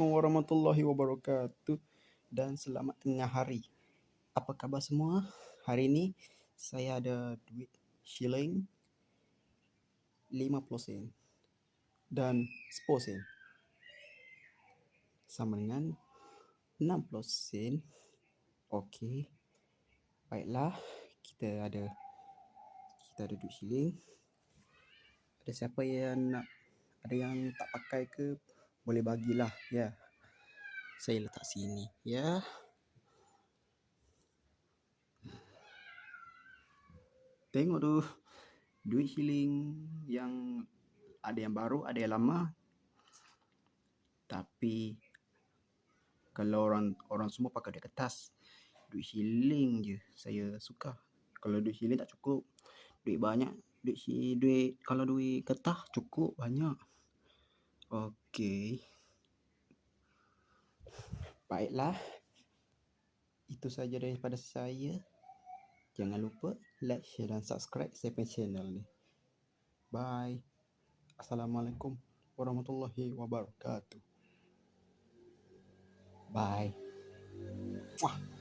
Assalamualaikum warahmatullahi wabarakatuh dan selamat tengah hari. Apa khabar semua? Hari ini saya ada duit shilling 50 sen dan 10 sen sama dengan 60 sen. Okey. Baiklah, kita ada duit shilling. Ada siapa yang nak, ada yang tak pakai ke, boleh bagilah ya. Saya letak sini ya. Tengok tu, duit shilling yang ada yang baru, ada yang lama. Tapi kalau orang semua pakai duit kertas, duit shilling je saya suka. Kalau duit shilling tak cukup, duit banyak, kalau duit kertas cukup banyak. Okey. Baiklah. Itu saja daripada saya. Jangan lupa like, share dan subscribe saya punya channel ni. Bye. Assalamualaikum warahmatullahi wabarakatuh. Bye. Muah.